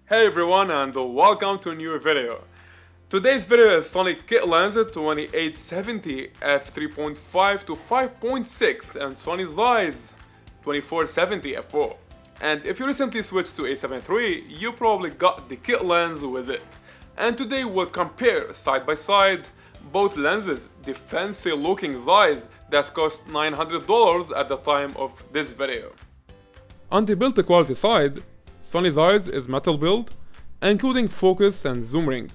Hey everyone and welcome to a new video. Today's video is Sony KIT LENS 2870 f3.5 to 5.6 and Sony Zeiss 2470 f4. And if you recently switched to a7 III, you probably got the KIT lens with it. And today we'll compare side by side both lenses, the fancy looking Zeiss that cost $900 at the time of this video. On the build quality side, Sony Zeiss is metal build, including focus and zoom ring.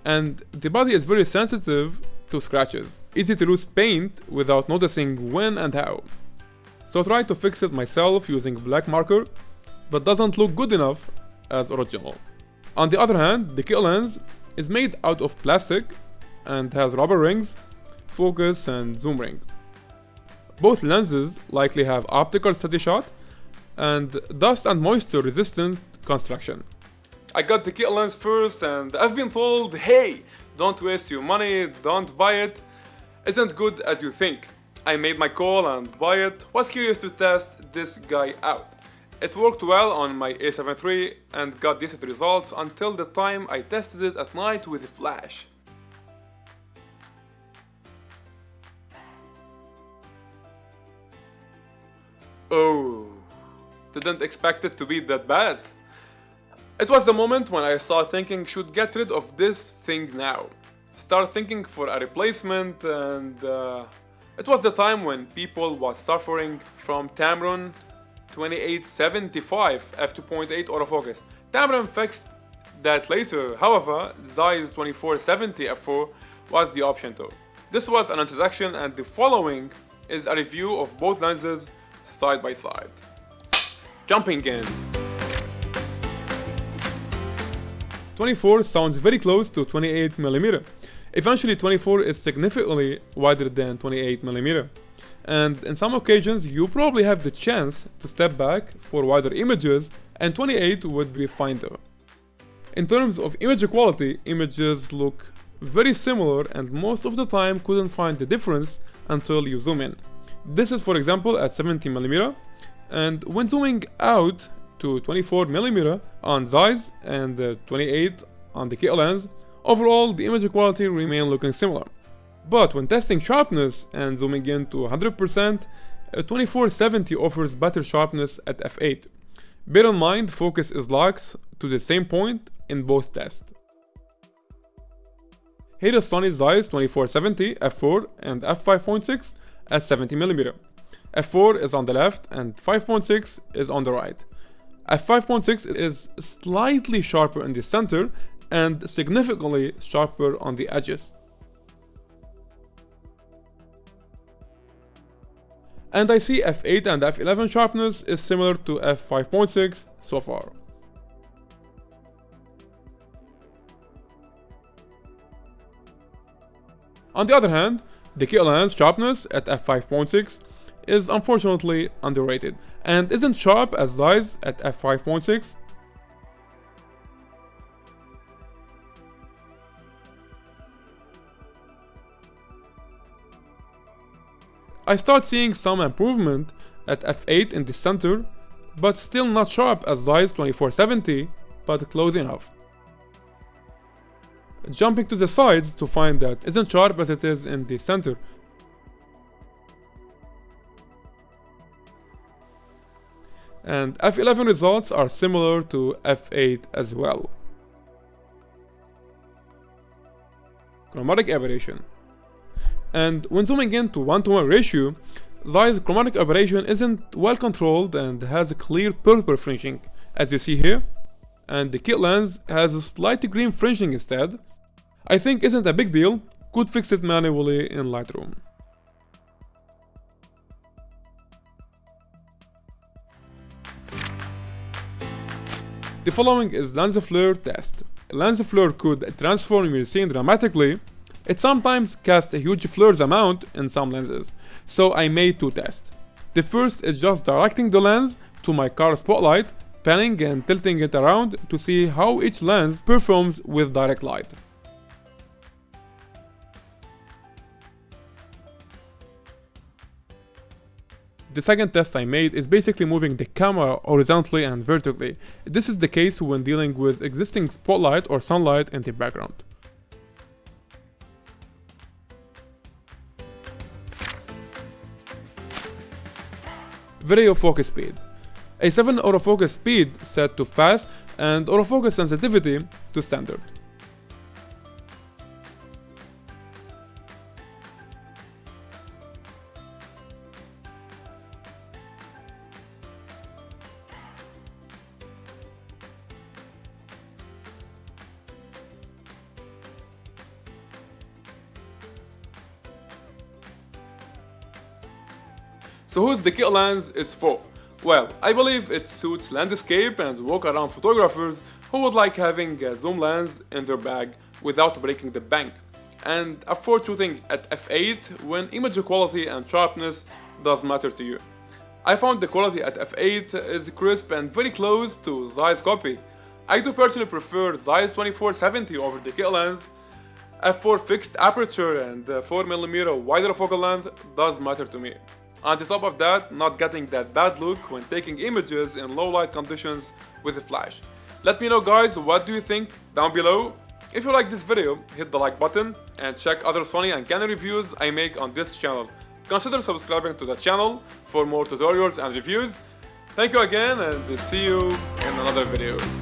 And the body is very sensitive to scratches, easy to lose paint without noticing when and how. So I tried to fix it myself using black marker, but doesn't look good enough as original. On the other hand, the KIT lens is made out of plastic and has rubber rings, focus and zoom ring. Both lenses likely have optical steady shot and dust and moisture resistant construction. I got the KIT lens first and I've been told, hey, don't waste your money, don't buy it, isn't good as you think. I made my call and buy it, was curious to test this guy out. It worked well on my a7 III and got decent results until the time I tested it at night with a flash. Oh, didn't expect it to be that bad. It was the moment when I started thinking should get rid of this thing now. Start thinking for a replacement and it was the time when people was suffering from Tamron 2875 f2.8 autofocus. Tamron fixed that later, however, Zeiss 2470 f4 was the option too. This was an introduction and the following is a review of both lenses side by side. Jumping in. 24 sounds very close to 28mm. Eventually 24 is significantly wider than 28mm. And in some occasions you probably have the chance to step back for wider images and 28 would be fine though. In terms of image quality, images look very similar and most of the time couldn't find the difference until you zoom in. This is for example at 70mm, and when zooming out to 24mm on Zeiss and 28 on the KIT lens, overall the image quality remain looking similar. But when testing sharpness and zooming in to 100%, 2470 offers better sharpness at f8. Bear in mind focus is locked to the same point in both tests. Here is Sony Zeiss 2470 f4 and f5.6 at 70mm. f4 is on the left and 5.6 is on the right. f5.6 is slightly sharper in the center and significantly sharper on the edges. And I see f8 and f11 sharpness is similar to f5.6 so far. On the other hand, the KIT lens sharpness at f5.6 is unfortunately underrated and isn't sharp as Zeiss at f5.6. I start seeing some improvement at f8 in the center, but still not sharp as Zeiss 2470, but close enough. Jumping to the sides to find that isn't sharp as it is in the center. And f11 results are similar to f8 as well. Chromatic Aberration. And when zooming in to 1:1 ratio, Zeiss chromatic aberration isn't well controlled and has a clear purple fringing, as you see here, and the KIT lens has a slight green fringing instead. I think isn't a big deal, could fix it manually in Lightroom. The following is lens flare test. Lens flare could transform your scene dramatically. It sometimes casts a huge flares amount in some lenses, so I made two tests. The first is just directing the lens to my car spotlight, panning and tilting it around to see how each lens performs with direct light. The second test I made is basically moving the camera horizontally and vertically. This is the case when dealing with existing spotlight or sunlight in the background. Vario-Focus Speed. A 7 autofocus speed set to fast and autofocus sensitivity to standard. So who's the KIT lens is for? Well, I believe it suits landscape and walk around photographers who would like having a zoom lens in their bag without breaking the bank, and for shooting at f8 when image quality and sharpness does matter to you. I found the quality at f8 is crisp and very close to Zeiss copy. I do personally prefer Zeiss 2470 over the KIT lens. F4 fixed aperture and 4mm wider focal length does matter to me. On the top of that, not getting that bad look when taking images in low light conditions with a flash. Let me know guys, what do you think down below? If you like this video, hit the like button and check other Sony and Canon reviews I make on this channel. Consider subscribing to the channel for more tutorials and reviews. Thank you again and see you in another video.